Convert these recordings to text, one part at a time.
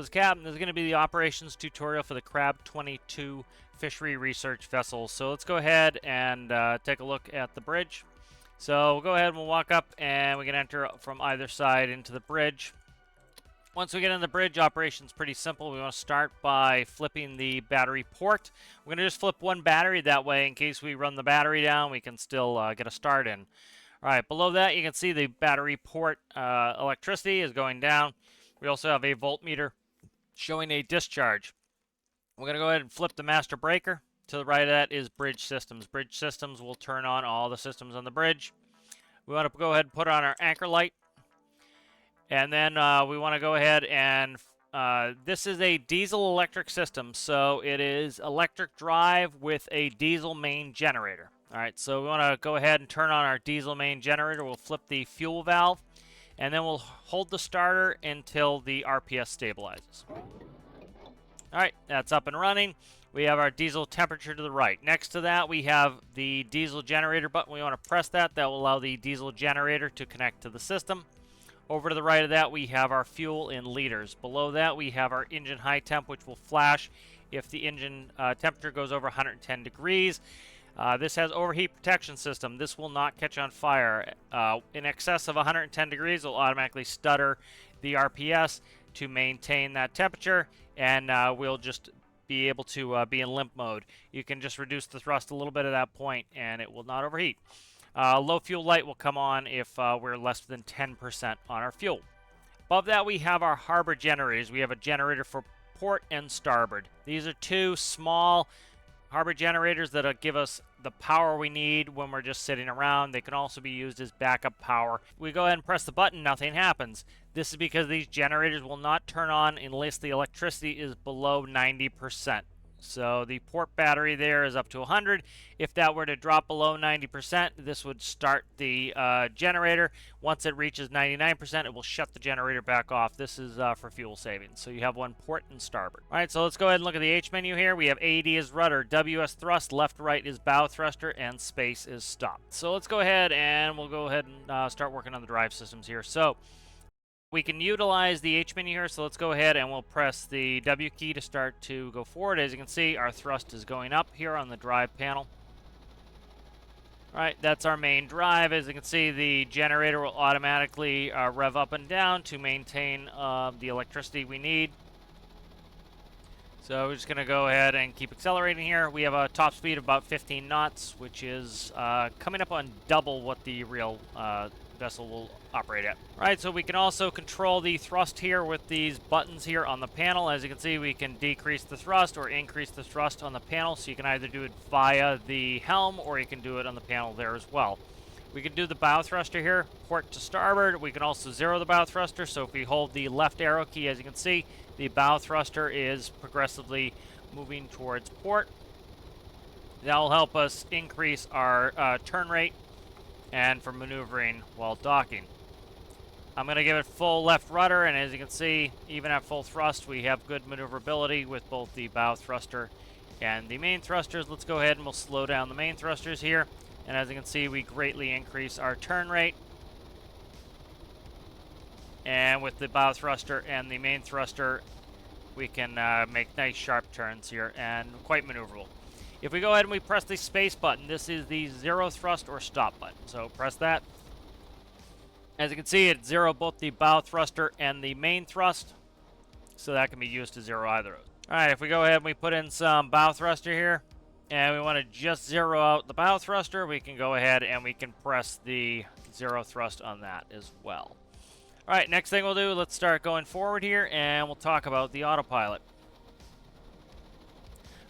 is Captain. This is going to be the operations tutorial for the Crab 22 fishery research vessel. So let's go ahead and take a look at the bridge. So we'll go ahead and we'll walk up and we can enter from either side into the bridge. Once we get in the bridge, operation's pretty simple. We want to start by flipping the battery port. We're going to just flip one battery, that way in case we run the battery down, we can still get a start in. All right, below that you can see the battery port electricity is going down. We also have a voltmeter showing a discharge. We're going to go ahead and flip the master breaker. To the right of that is bridge systems. Bridge systems will turn on all the systems on the bridge. We want to go ahead and put on our anchor light. And then we want to go ahead and this is a diesel electric system, so it is electric drive with a diesel main generator. All right, so we want to go ahead and turn on our diesel main generator. We'll flip the fuel valve, and then we'll hold the starter until the RPS stabilizes. All right, that's up and running. We have our diesel temperature to the right. Next to that, we have the diesel generator button. We want to press that. That will allow the diesel generator to connect to the system. Over to the right of that, we have our fuel in liters. Below that, we have our engine high temp, which will flash if the engine temperature goes over 110 degrees. This has overheat protection system. This will not catch on fire. In excess of 110 degrees, it will automatically stutter the RPS to maintain that temperature, and we'll just be able to be in limp mode. You can just reduce the thrust a little bit at that point, and it will not overheat. Low fuel light will come on if we're less than 10% on our fuel. Above that, we have our harbor generators. We have a generator for port and starboard. These are two small harbor generators that'll give us the power we need when we're just sitting around. They can also be used as backup power. We go ahead and press the button, nothing happens. This is because these generators will not turn on unless the electricity is below 90%. So the port battery there is up to 100. If that were to drop below 90%, this would start the generator. Once it reaches 99%, it will shut the generator back off. This is for fuel savings. So you have one port and starboard. All right, so let's go ahead and look at the H menu here. We have AD is rudder, WS thrust, left, right is bow thruster, and space is stop. So let's go ahead and we'll go ahead and start working on the drive systems here. So we can utilize the H menu here, so let's go ahead and we'll press the W key to start to go forward. As you can see, our thrust is going up here on the drive panel. All right, that's our main drive. As you can see, the generator will automatically rev up and down to maintain the electricity we need. So we're just going to go ahead and keep accelerating here. We have a top speed of about 15 knots, which is coming up on double what the real vessel will operate at. All right, so we can also control the thrust here with these buttons here on the panel. As you can see, we can decrease the thrust or increase the thrust on the panel, so you can either do it via the helm or you can do it on the panel there as well. We can do the bow thruster here, port to starboard. We can also zero the bow thruster, so if we hold the left arrow key, as you can see, the bow thruster is progressively moving towards port. That will help us increase our turn rate and for maneuvering while docking. I'm going to give it full left rudder, and as you can see, even at full thrust, we have good maneuverability with both the bow thruster and the main thrusters. Let's go ahead and we'll slow down the main thrusters here, and as you can see, we greatly increase our turn rate. And with the bow thruster and the main thruster, we can make nice sharp turns here and quite maneuverable. If we go ahead and we press the space button, this is the zero thrust or stop button. So press that. As you can see, it zero both the bow thruster and the main thrust. So that can be used to zero either of those. All right, if we go ahead and we put in some bow thruster here, and we want to just zero out the bow thruster, we can go ahead and we can press the zero thrust on that as well. All right, next thing we'll do, let's start going forward here, and we'll talk about the autopilot.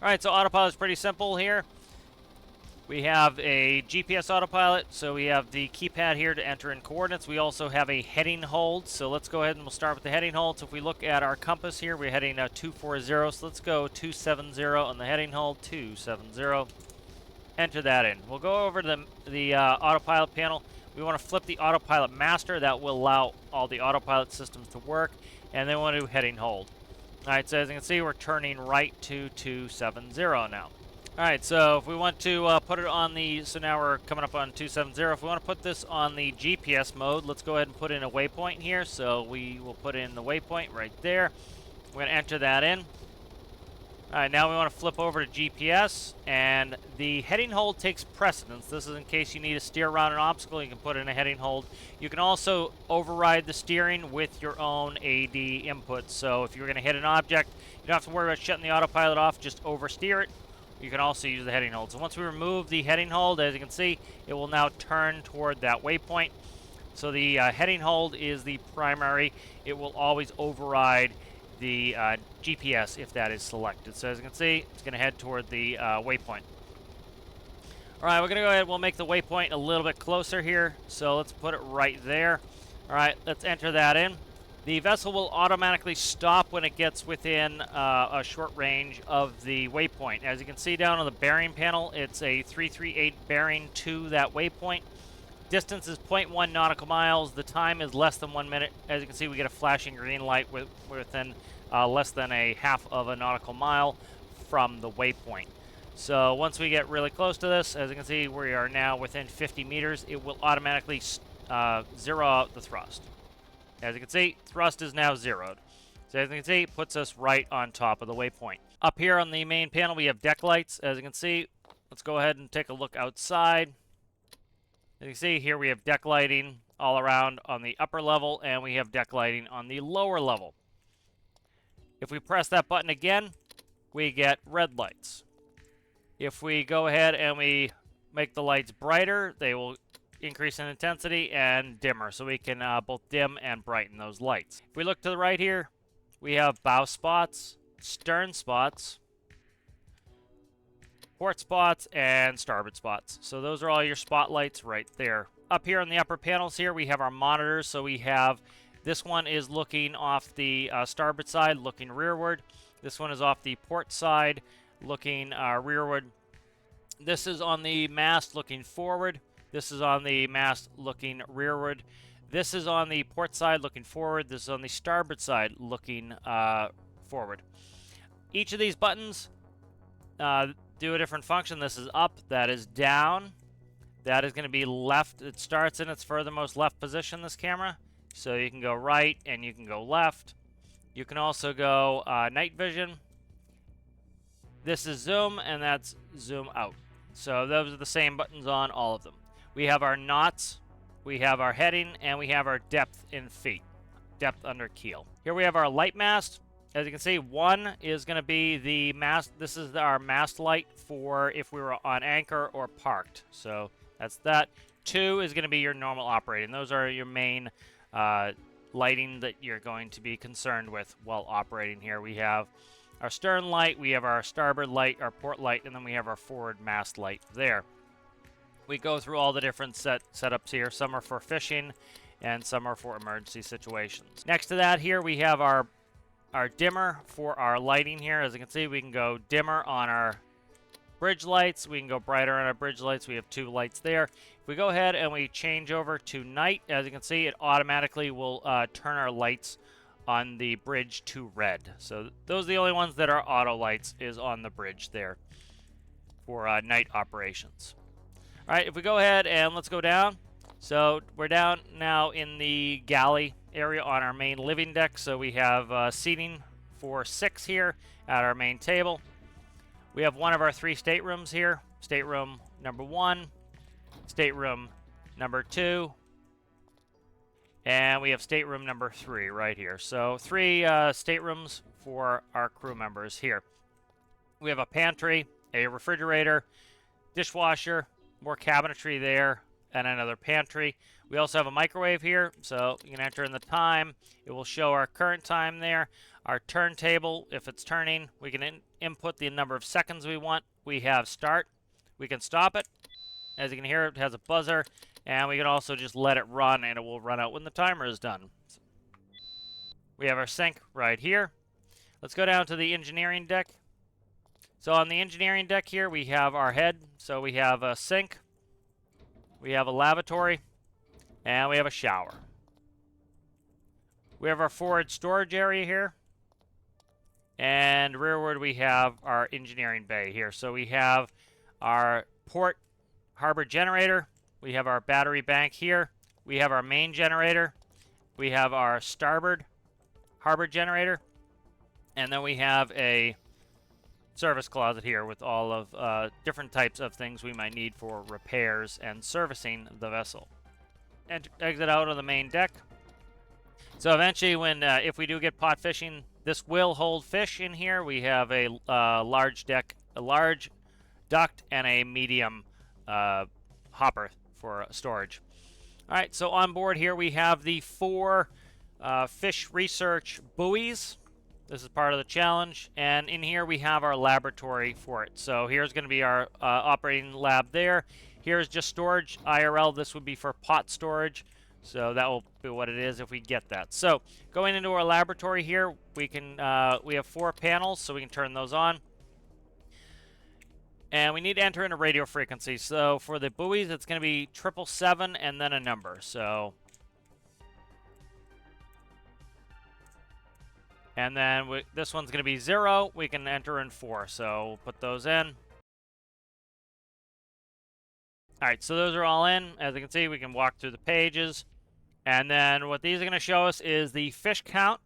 All right, so autopilot is pretty simple here. We have a GPS autopilot, so we have the keypad here to enter in coordinates. We also have a heading hold, so let's go ahead and we'll start with the heading hold. So if we look at our compass here, we're heading 240, so let's go 270 on the heading hold, 270. Enter that in. We'll go over to the autopilot panel. We want to flip the autopilot master. That will allow all the autopilot systems to work, and then we want to do heading hold. All right, so as you can see, we're turning right to 270 now. All right, so if we want to put it on the, so now we're coming up on 270. If we want to put this on the GPS mode, let's go ahead and put in a waypoint here. So we will put in the waypoint right there. We're going to enter that in. All right, now we want to flip over to GPS, and the heading hold takes precedence. This is in case you need to steer around an obstacle. You can put in a heading hold. You can also override the steering with your own AD input. So if you're going to hit an object, you don't have to worry about shutting the autopilot off. Just oversteer it. You can also use the heading hold. So once we remove the heading hold, as you can see, it will now turn toward that waypoint. So the heading hold is the primary. It will always override the GPS if that is selected. So as you can see, it's going to head toward the waypoint. All right, we're going to go ahead. We'll make the waypoint a little bit closer here. So let's put it right there. All right, let's enter that in. The vessel will automatically stop when it gets within a short range of the waypoint. As you can see down on the bearing panel, it's a 338 bearing to that waypoint. Distance is 0.1 nautical miles. The time is less than 1 minute. As you can see, we get a flashing green light within less than a half of a nautical mile from the waypoint. So once we get really close to this, as you can see, we are now within 50 meters. It will automatically zero out the thrust. As you can see, thrust is now zeroed. So as you can see, it puts us right on top of the waypoint. Up here on the main panel, we have deck lights. As you can see, let's go ahead and take a look outside. As you can see, here we have deck lighting all around on the upper level, and we have deck lighting on the lower level. If we press that button again, we get red lights. If we go ahead and we make the lights brighter, they will increase in intensity, and dimmer, so we can both dim and brighten those lights. If we look to the right here, we have bow spots, stern spots, port spots, and starboard spots. So those are all your spotlights right there. Up here on the upper panels here, we have our monitors. So we have, this one is looking off the starboard side, looking rearward. This one is off the port side, looking rearward. This is on the mast, looking forward. This is on the mast, looking rearward. This is on the port side, looking forward. This is on the starboard side, looking forward. Each of these buttons do a different function. This is up, that is down, that is going to be left. It starts in its furthermost left position, this camera. So you can go right and you can go left. You can also go night vision. This is zoom, and that's zoom out. So those are the same buttons on all of them. We have our knots, we have our heading, and we have our depth in feet, depth under keel. Here we have our light mast. As you can see, one is going to be the mast. This is our mast light for if we were on anchor or parked. So that's that. Two is going to be your normal operating. Those are your main lighting that you're going to be concerned with while operating here. We have our stern light, we have our starboard light, our port light, and then we have our forward mast light there. We go through all the different setups here. Some are for fishing, and some are for emergency situations. Next to that here, we have our dimmer for our lighting here. As you can see, we can go dimmer on our bridge lights. We can go brighter on our bridge lights. We have two lights there. If we go ahead and we change over to night, as you can see, it automatically will turn our lights on the bridge to red. So those are the only ones that are auto lights, is on the bridge there for night operations. All right, if we go ahead and let's go down. So we're down now in the galley area on our main living deck. So we have seating for 6 here at our main table. We have one of our 3 staterooms here. Stateroom number 1, stateroom number 2, and we have stateroom number 3 right here. So 3 staterooms for our crew members here. We have a pantry, a refrigerator, dishwasher, more cabinetry there, and another pantry. We also have a microwave here, so you can enter in the time. It will show our current time there. Our turntable, if it's turning, we can input the number of seconds we want. We have start. We can stop it. As you can hear, it has a buzzer, and we can also just let it run, and it will run out when the timer is done. We have our sink right here. Let's go down to the engineering deck. So on the engineering deck here, we have our head. So we have a sink, we have a lavatory, and we have a shower. We have our forward storage area here. And rearward, we have our engineering bay here. So we have our port harbor generator. We have our battery bank here. We have our main generator. We have our starboard harbor generator. And then we have a service closet here with all of different types of things we might need for repairs and servicing the vessel. And exit out on the main deck. So eventually, when if we do get pot fishing, this will hold fish in here. We have a large deck, a large duct, and a medium hopper for storage. All right, so on board here we have the 4 fish research buoys. This is part of the challenge, and in here we have our laboratory for it. So here's going to be our operating lab there. Here's just storage, IRL. This would be for pot storage. So that will be what it is if we get that. So going into our laboratory here, we can we have 4 panels, so we can turn those on. And we need to enter in a radio frequency. So for the buoys, it's going to be 777 and then a number. So, and then this one's going to be 0. We can enter in 4. So we'll put those in. All right, so those are all in. As you can see, we can walk through the pages. And then what these are going to show us is the fish count,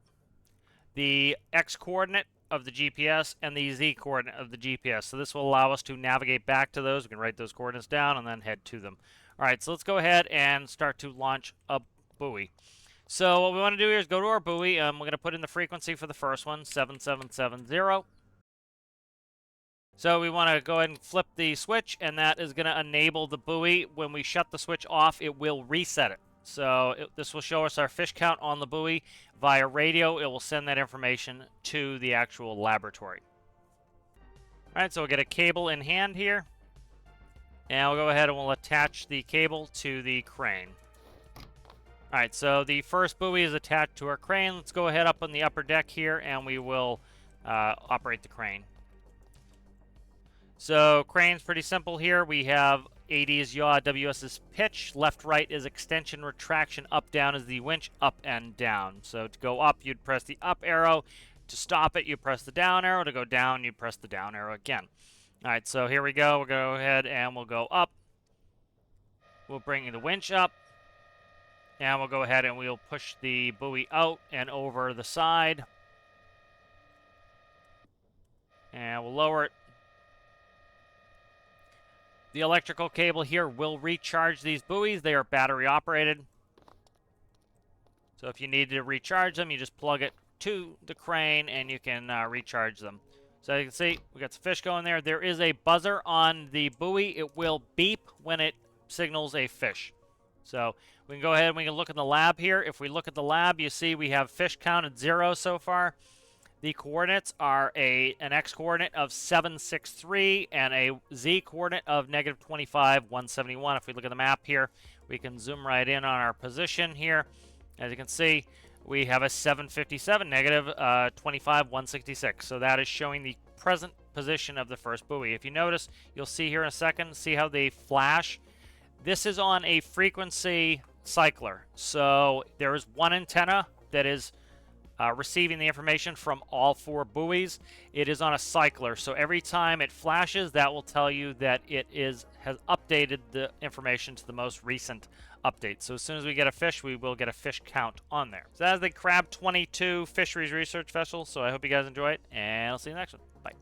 the X coordinate of the GPS, and the Z coordinate of the GPS. So this will allow us to navigate back to those. We can write those coordinates down and then head to them. All right, so let's go ahead and start to launch a buoy. So what we want to do here is go to our buoy. We're going to put in the frequency for the first one, 7770. So we want to go ahead and flip the switch, and that is going to enable the buoy. When we shut the switch off, it will reset it. So this will show us our fish count on the buoy. Via radio, it will send that information to the actual laboratory. All right, so we'll get a cable in hand here. And we'll go ahead and we'll attach the cable to the crane. All right, so the first buoy is attached to our crane. Let's go ahead up on the upper deck here, and we will operate the crane. So crane's pretty simple here. We have AD is yaw, WS is pitch, left, right is extension, retraction, up, down is the winch, up and down. So to go up, you'd press the up arrow. To stop it, you press the down arrow. To go down, you press the down arrow again. All right, so here we go. We'll go ahead and we'll go up. We'll bring the winch up. And we'll go ahead and we'll push the buoy out and over the side. And we'll lower it. The electrical cable here will recharge these buoys. They are battery operated. So if you need to recharge them, you just plug it to the crane and you can recharge them. So you can see we got some fish going there. There is a buzzer on the buoy. It will beep when it signals a fish. So we can go ahead and we can look at the lab here. If we look at the lab, you see we have fish count at 0 so far. The coordinates are an X coordinate of 763 and a Z coordinate of -25, 171. If we look at the map here, we can zoom right in on our position here. As you can see, we have a 757, -25, 166. So that is showing the present position of the first buoy. If you notice, you'll see here in a second, see how they flash? This is on a frequency cycler. So there is one antenna that is receiving the information from all 4 buoys. It is on a cycler, so every time it flashes, that will tell you that it has updated the information to the most recent update. So as soon as we get a fish, we will get a fish count on there. So that is the Crab 22 Fisheries Research Vessel, so I hope you guys enjoy it, and I'll see you in the next one. Bye.